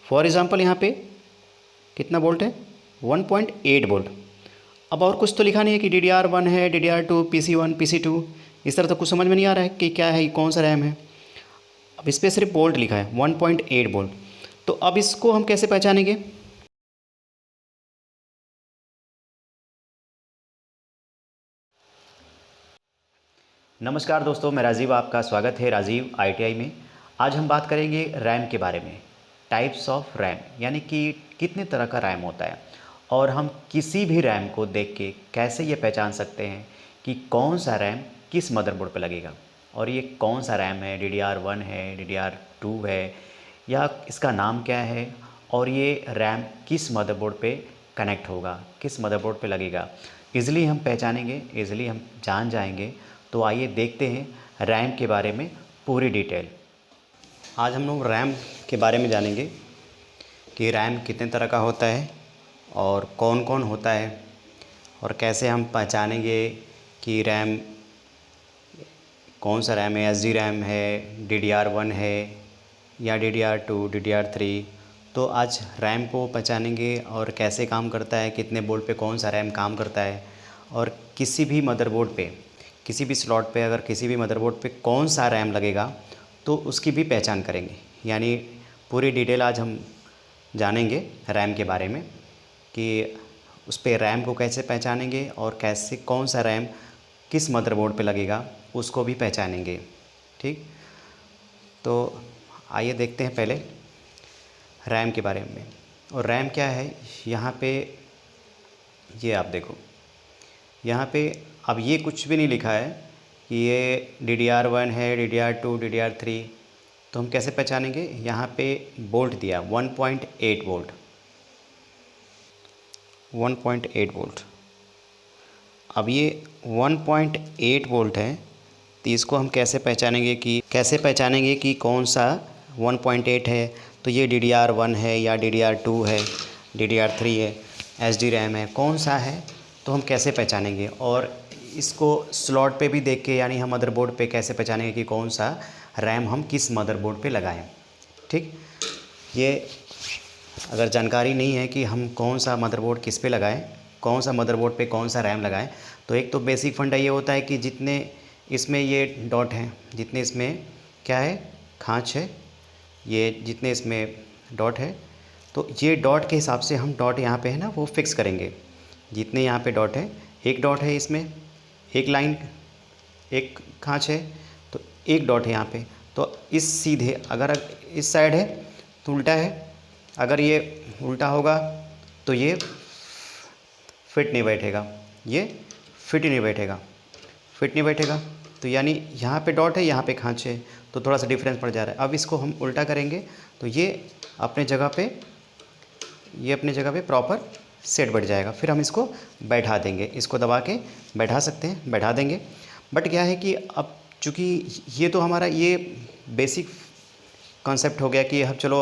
For example यहाँ पे कितना वोल्ट है, 1.8 वोल्ट। अब और कुछ तो लिखा नहीं है कि DDR1 है, DDR2, PC1, PC2, इस तरह तो कुछ समझ में नहीं आ रहा है कि क्या है, कौन सा रैम है। अब इस पर सिर्फ वोल्ट लिखा है 1.8 वोल्ट। तो अब इसको हम कैसे पहचानेंगे? नमस्कार दोस्तों, मैं राजीव, आपका स्वागत है राजीव ITI में। आज हम बात करेंगे रैम के बारे में, टाइप्स ऑफ रैम, यानी कि कितने तरह का रैम होता है और हम किसी भी रैम को देख के कैसे ये पहचान सकते हैं कि कौन सा रैम किस मदरबोर्ड पर लगेगा और ये कौन सा रैम है, DDR1 है, DDR2 है, या इसका नाम क्या है और ये रैम किस मदरबोर्ड पे कनेक्ट होगा, किस मदरबोर्ड पे लगेगा। ईज़िली हम पहचानेंगे, ईज़िली हम जान जाएंगे। तो आइए देखते हैं रैम के बारे में पूरी डिटेल। आज हम लोग रैम के बारे में जानेंगे कि रैम कितने तरह का होता है और कौन कौन होता है और कैसे हम पहचानेंगे कि रैम कौन सा रैम है, SD रैम है, DDR1 है या DDR2, DDR3। तो आज रैम को पहचानेंगे और कैसे काम करता है, कितने बोर्ड पे कौन सा रैम काम करता है और किसी भी मदरबोर्ड पे, किसी भी स्लॉट पे अगर किसी भी मदरबोर्ड पे कौन सा रैम लगेगा तो उसकी भी पहचान करेंगे। यानी पूरी डिटेल आज हम जानेंगे रैम के बारे में कि उस पर रैम को कैसे पहचानेंगे और कैसे कौन सा रैम किस मदरबोर्ड पे लगेगा उसको भी पहचानेंगे। ठीक, तो आइए देखते हैं पहले रैम के बारे में। और रैम क्या है, यहाँ पे ये आप देखो, यहाँ पे अब ये कुछ भी नहीं लिखा है कि ये DDR1 है, DDR2, DDR3। तो हम कैसे पहचानेंगे? यहाँ पे वोल्ट दिया 1.8 वोल्ट, 1.8 वोल्ट। अब ये 1.8 वोल्ट है, तो इसको हम कैसे पहचानेंगे कि कौन सा 1.8 है। तो ये DDR1 है या DDR2 है, DDR3 है, SD रैम है, कौन सा है, तो हम कैसे पहचानेंगे। और इसको स्लॉट पे भी देख के, यानी हम मदरबोर्ड पे कैसे पहचानेंगे कि कौन सा रैम हम किस मदरबोर्ड पे लगाएं। ठीक, ये अगर जानकारी नहीं है कि हम कौन सा मदरबोर्ड किस पे लगाएं, कौन सा मदरबोर्ड पे कौन सा रैम लगाएं, तो एक तो बेसिक फंडा ये होता है कि जितने इसमें ये डॉट हैं, जितने इसमें क्या है, खाँच है, ये जितने इसमें डॉट है, तो ये डॉट के हिसाब से हम डॉट यहाँ पे है ना वो फिक्स करेंगे। जितने यहाँ पे डॉट है, एक डॉट है इसमें, एक लाइन, एक खाँच है, तो एक डॉट है यहाँ पे। तो इस सीधे अगर इस साइड है तो उल्टा है, अगर ये उल्टा होगा तो ये फिट नहीं बैठेगा, ये फिट ही नहीं बैठेगा, फिट नहीं बैठेगा। तो यानी यहाँ पे डॉट है, यहाँ पे खाँच है, तो थोड़ा सा डिफरेंस पड़ जा रहा है। अब इसको हम उल्टा करेंगे तो ये अपने जगह पे प्रॉपर सेट बैठ जाएगा। फिर हम इसको बैठा देंगे, इसको दबा के बैठा सकते हैं, बैठा देंगे। बट क्या है कि अब चूँकि ये तो हमारा ये बेसिक कॉन्सेप्ट हो गया कि अब चलो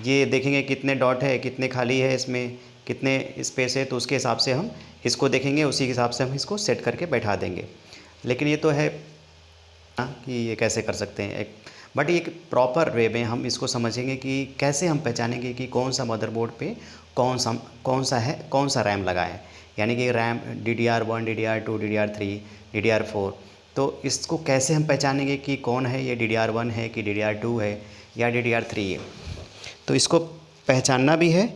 ये देखेंगे कितने डॉट है, कितने खाली है, इसमें कितने स्पेस है, तो उसके हिसाब से हम इसको देखेंगे, उसी के हिसाब से हम इसको सेट करके बैठा देंगे। लेकिन ये तो है कि ये कैसे कर सकते हैं बट एक प्रॉपर वे में हम इसको समझेंगे कि कैसे हम पहचानेंगे कि कौन सा मदरबोर्ड पे कौन सा रैम लगा है। यानी कि RAM DDR1, DDR2, DDR3, DDR4। तो इसको कैसे हम पहचानेंगे कि कौन है, ये DDR1 है कि DDR2 है या DDR3 है। तो इसको पहचानना भी है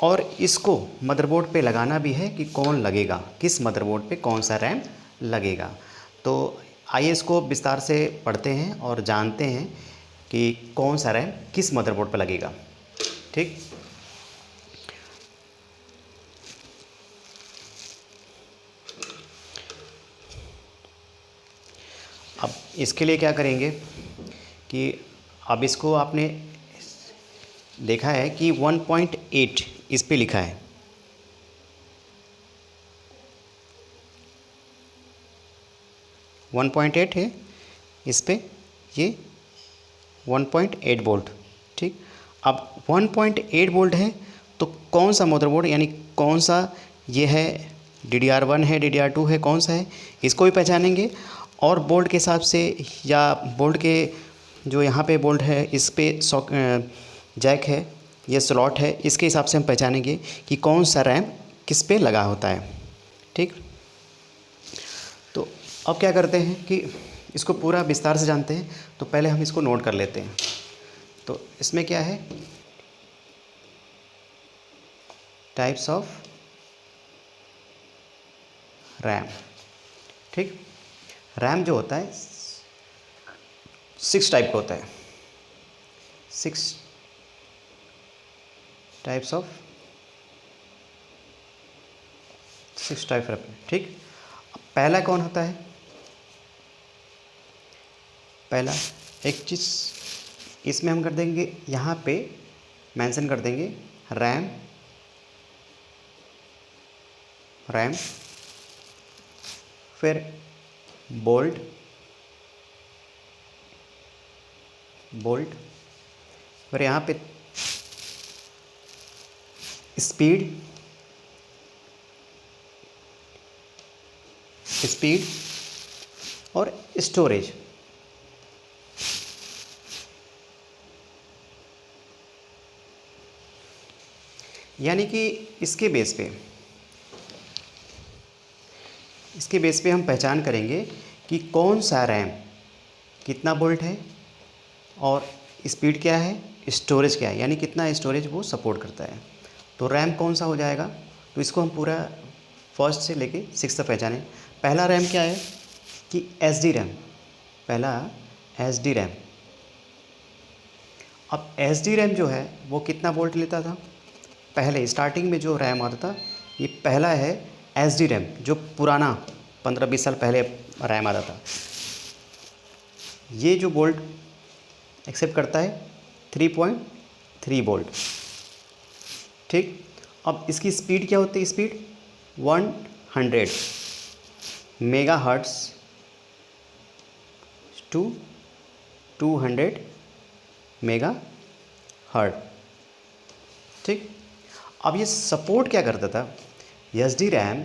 और इसको मदरबोर्ड पे लगाना भी है कि कौन लगेगा, किस मदरबोर्ड पे कौन सा रैम लगेगा। तो आइए इसको विस्तार से पढ़ते हैं और जानते हैं कि कौन सा रैम किस मदरबोर्ड पर लगेगा। ठीक, अब इसके लिए क्या करेंगे कि अब इसको आपने देखा है कि 1.8 इस पे लिखा है, 1.8 है इस पे, ये 1.8 वोल्ट। ठीक, अब 1.8 वोल्ट है तो कौन सा मदरबोर्ड, यानी कौन सा ये है, DDR1 है, DDR2 है, कौन सा है, इसको भी पहचानेंगे। और बोल्ट के हिसाब से या बोल्ट के जो यहाँ पे बोल्ट है इस पे जैक है, ये स्लॉट है, इसके हिसाब से हम पहचानेंगे कि कौन सा रैम किस पे लगा होता है। ठीक, तो अब क्या करते हैं कि इसको पूरा विस्तार से जानते हैं, तो पहले हम इसको नोट कर लेते हैं। तो इसमें क्या है, टाइप्स ऑफ रैम। ठीक, रैम जो होता है 6 टाइप का होता है, 6 टाइप्स ऑफ 6 टाइप रैम। ठीक, पहला कौन होता है, पहला एक चीज़ इसमें हम कर देंगे, यहाँ पे मेंशन कर देंगे रैम, रैम, फिर बोल्ट, बोल्ट, फिर यहाँ पे स्पीड, स्पीड और स्टोरेज। यानी कि इसके बेस पे हम पहचान करेंगे कि कौन सा रैम कितना वोल्ट है और स्पीड क्या है, स्टोरेज क्या है, यानी कितना स्टोरेज वो सपोर्ट करता है। तो रैम कौन सा हो जाएगा, तो इसको हम पूरा फर्स्ट से लेके 6 तक पहचानें। पहला रैम क्या है कि एस डी रैम, पहला एस डी रैम। अब एस डी रैम जो है वो कितना वोल्ट लेता था, पहले स्टार्टिंग में जो रैम आता था, ये पहला है एस डी रैम, जो पुराना 15-20 साल पहले रैम आता था। ये जो वोल्ट एक्सेप्ट करता है 3.3 वोल्ट। ठीक, अब इसकी स्पीड क्या होती है, स्पीड 100 मेगाहर्ट्ज़ टू 200 मेगाहर्ट्ज़। ठीक, अब ये सपोर्ट क्या करता था, एस डी रैम,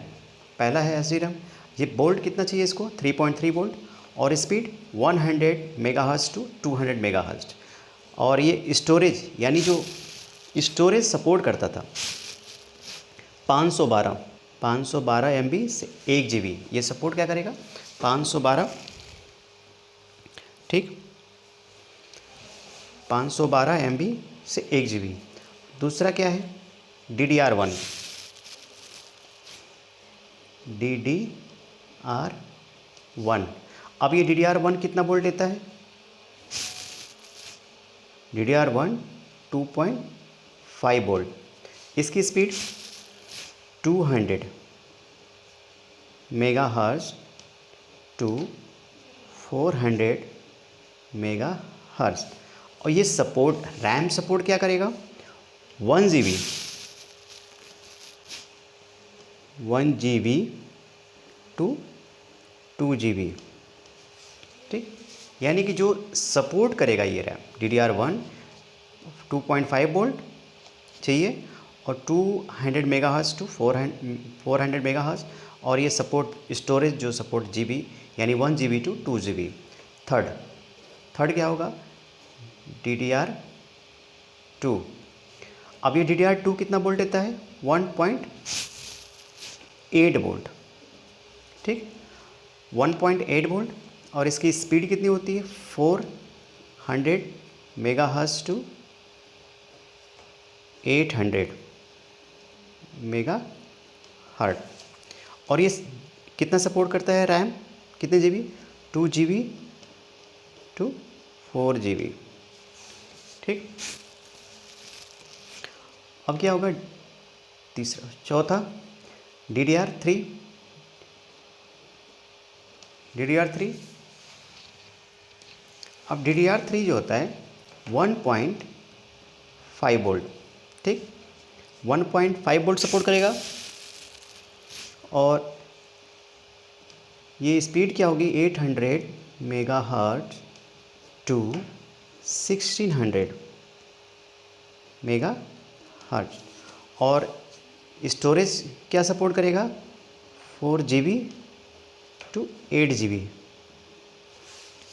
पहला है एस डी रैम, ये वोल्ट कितना चाहिए इसको 3.3 वोल्ट और स्पीड 100 मेगाहर्ट्ज़ टू 200 मेगाहर्ट्ज़। और ये स्टोरेज, यानी जो स्टोरेज सपोर्ट करता था 512 MB से 1 GB, ये सपोर्ट क्या करेगा 512। ठीक, 512 MB से 1 GB। दूसरा क्या है DDR1, DDR1। अब ये DDR1 कितना वोल्ट लेता है, DDR1 2.5 वोल्ट, इसकी स्पीड 200 मेगाहर्ट्ज़ टू 400 मेगाहर्ट्ज़। और ये सपोर्ट, रैम सपोर्ट क्या करेगा 1 GB टू 2 GB। ठीक, यानी कि जो सपोर्ट करेगा ये रैम DDR1 2.5 वोल्ट चाहिए और 200 मेगाहर्ट्ज़ टू 400 मेगाहर्ट्ज़। और ये सपोर्ट स्टोरेज जो सपोर्ट GB, यानी 1 GB टू 2 GB। थर्ड क्या होगा DDR2। अब ये DDR2 कितना वोल्ट देता है 1.8 वोल्ट। ठीक, 1.8 वोल्ट और इसकी स्पीड कितनी होती है 400 मेगाहर्ट्ज़ टू 800 मेगाहर्ट्ज़। और ये कितना सपोर्ट करता है रैम, कितने GB 2 GB टू 4 GB। ठीक, अब क्या होगा चौथा DDR3। अब DDR3 जो होता है 1.5 वोल्ट। ठीक, 1.5 वोल्ट सपोर्ट करेगा और ये स्पीड क्या होगी 800 मेगाहर्ट्ज़ टू 1600 मेगाहर्ट्ज़। और स्टोरेज क्या सपोर्ट करेगा 4 GB टू 8 GB।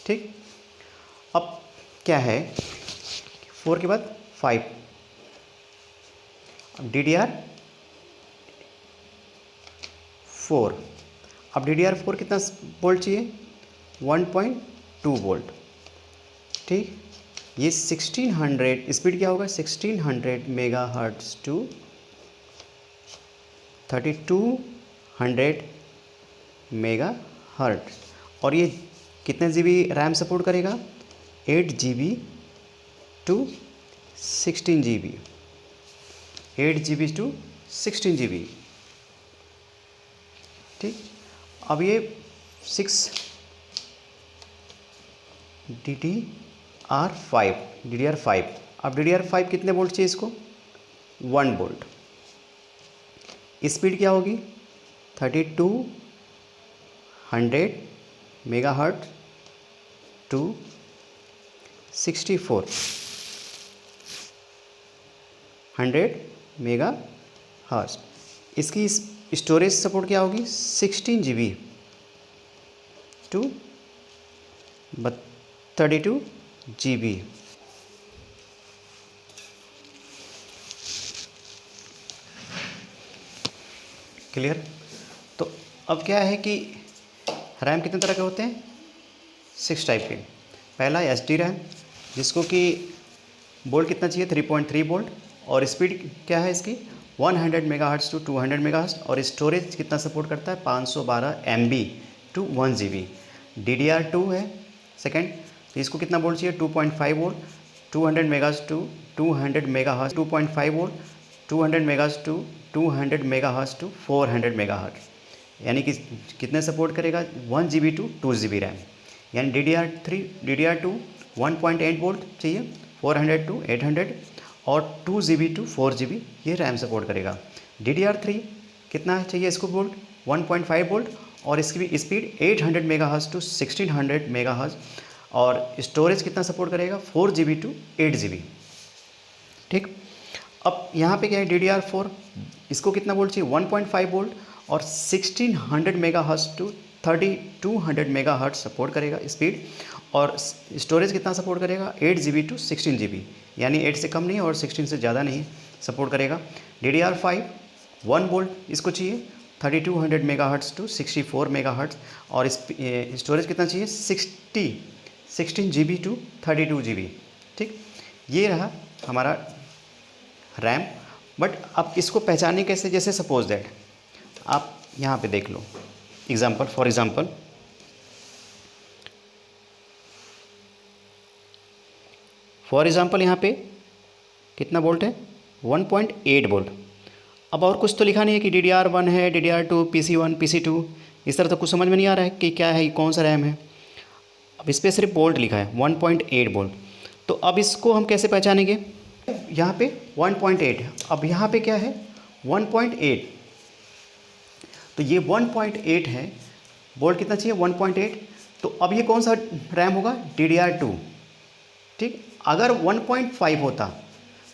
ठीक, अब क्या है 4 के बाद 5, DDR4, अब DDR4 कितना वोल्ट चाहिए, 1.2 वोल्ट। ठीक, ये 1600 स्पीड क्या होगा, 1600 मेगाहर्ट्ज़ टू 3200 मेगाहर्ट्ज़। और ये कितने GB रैम सपोर्ट करेगा, 8 GB to 16 GB, 8 GB to 16 GB। ठीक, अब ये 6 DDR5, अब DDR5 कितने वोल्ट चाहिए इसको, 1 वोल्ट। स्पीड क्या होगी, 3200 मेगाहर्ट्ज़ टू 6400 मेगाहर्ट्ज़। इसकी स्टोरेज सपोर्ट क्या होगी, 16 GB टू 32 GB। क्लियर। तो अब क्या है कि रैम कितने तरह के होते हैं, 6 टाइप के। पहला SD रैम, जिसको कि वोल्ट कितना चाहिए, 3.3 वोल्ट, और स्पीड क्या है इसकी, 100 मेगाहर्ट्ज़ टू 200 मेगाहर्ट्ज़, और स्टोरेज कितना सपोर्ट करता है, 512 MB टू 1 GB। DDR2 है सेकंड, तो इसको कितना वोल्ट चाहिए, 2.5 volt, 200 megahertz to 200 megahertz, 2.5 volt, 200 megahertz to 200 megahertz to 400 megahertz, यानी कि कितने सपोर्ट करेगा, 1 GB टू 2 GB रैम। यानी DDR2 1.8 वोल्ट चाहिए, 400 टू 800, और 2 GB टू 4 GB ये रैम सपोर्ट करेगा। DDR3 कितना चाहिए इसको वोल्ट, 1.5 वोल्ट, और इसकी भी स्पीड 800 मेगाहर्ट्ज़ टू 1600 मेगाहर्ट्ज़, और स्टोरेज कितना सपोर्ट करेगा, 4 GB टू 8 GB। ठीक, अब यहाँ पे क्या है, DDR4, इसको कितना वोल्ट चाहिए, 1.5 वोल्ट, और 1600 मेगाहर्ट्ज़ टू 3200 मेगाहर्ट्ज़ सपोर्ट करेगा स्पीड, और स्टोरेज कितना सपोर्ट करेगा, 8 GB टू 16 GB, यानी 8 से कम नहीं और 16 से ज़्यादा नहीं सपोर्ट करेगा। DDR5 1 वोल्ट इसको चाहिए, 3200 मेगाहर्ट्ज़ टू 64 मेगाहर्ट्ज़, और स्टोरेज कितना चाहिए, 16 GB टू 32 GB। ठीक, ये रहा हमारा रैम। बट अब इसको पहचाने कैसे, जैसे सपोज दैट आप यहाँ पे देख लो एग्जांपल, फॉर एग्जांपल यहाँ पे कितना वोल्ट है, 1.8 वोल्ट। अब और कुछ तो लिखा नहीं है कि DDR1 है, DDR2, PC1, PC2, इस तरह तो कुछ समझ में नहीं आ रहा है कि क्या है, कौन सा रैम है। अब इस पर सिर्फ वोल्ट लिखा है, 1.8 वोल्ट। तो अब इसको हम कैसे पहचानेंगे, यहाँ पे 1.8 है, अब यहाँ पे क्या है, 1.8, तो ये 1.8 है, वोल्ट कितना चाहिए, 1.8। तो अब ये कौन सा रैम होगा, DDR2। ठीक, अगर 1.5 होता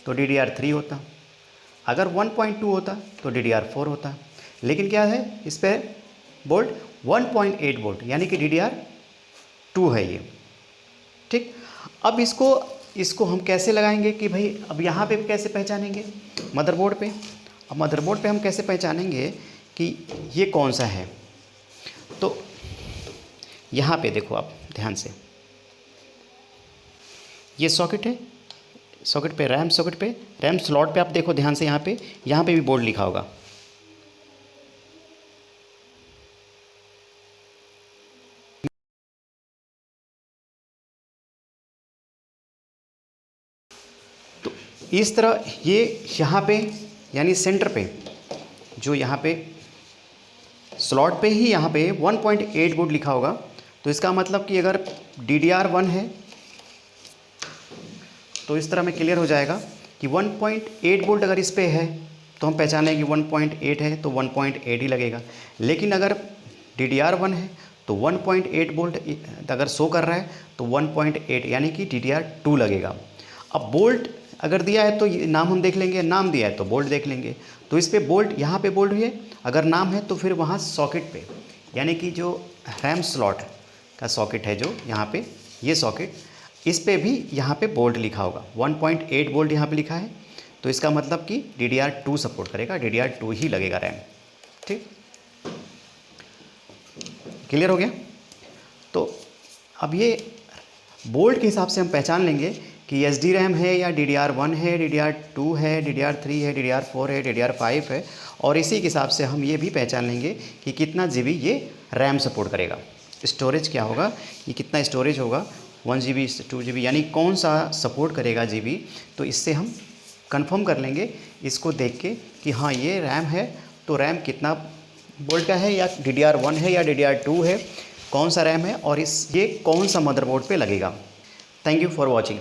तो DDR3 होता, अगर 1.2 होता तो DDR4 होता, लेकिन क्या है इस पर वोल्ट, 1.8 वोल्ट, यानी कि DDR2 है ये। ठीक, अब इसको हम कैसे लगाएंगे कि भाई, अब यहाँ पे कैसे पहचानेंगे, मदरबोर्ड पे। अब मदरबोर्ड पे हम कैसे पहचानेंगे कि ये कौन सा है, तो यहाँ पे देखो आप ध्यान से, ये सॉकेट है, सॉकेट पे रैम स्लॉट पे आप देखो ध्यान से, यहाँ पे भी बोर्ड लिखा होगा। तो इस तरह ये यहाँ पे, यानी सेंटर पे, जो यहाँ पे स्लॉट पे ही यहाँ पे 1.8 वोल्ट लिखा होगा, तो इसका मतलब कि अगर DDR1 है तो इस तरह में क्लियर हो जाएगा कि 1.8 वोल्ट अगर इस पे है तो हम पहचानें कि 1.8 है तो 1.8 ही लगेगा। लेकिन अगर DDR1 है तो 1.8 वोल्ट अगर शो कर रहा है तो 1.8 यानी कि DDR2 लगेगा। अब बोल्ट अगर दिया है तो ये नाम हम देख लेंगे, नाम दिया है तो बोल्ट देख लेंगे। तो इस पे बोल्ट, यहाँ पे बोल्ट भी है, अगर नाम है तो फिर वहाँ सॉकेट पे, यानी कि जो रैम स्लॉट का सॉकेट है जो यहाँ पे, ये सॉकेट, इस पे भी यहाँ पे बोल्ट लिखा होगा, 1.8 वोल्ट यहाँ पे लिखा है। तो इसका मतलब कि DDR2 सपोर्ट करेगा, DDR2 ही लगेगा रैम। ठीक, क्लियर हो गया। तो अब ये बोल्ट के हिसाब से हम पहचान लेंगे कि SD रैम है या DDR1 है, DDR2 है, DDR3 है, DDR4 है, DDR5 है, और इसी के हिसाब से हम ये भी पहचान लेंगे कि कितना GB ये रैम सपोर्ट करेगा। स्टोरेज क्या होगा, ये कितना स्टोरेज होगा, 1 GB 2 GB, यानी कौन सा सपोर्ट करेगा GB। तो इससे हम कंफर्म कर लेंगे इसको देख के कि हाँ ये रैम है, तो रैम कितना बोल्ट का है, या DDR1 है या DDR2 है, कौन सा रैम है, और ये कौन सा मदरबोर्ड पे लगेगा। Thank you for watching.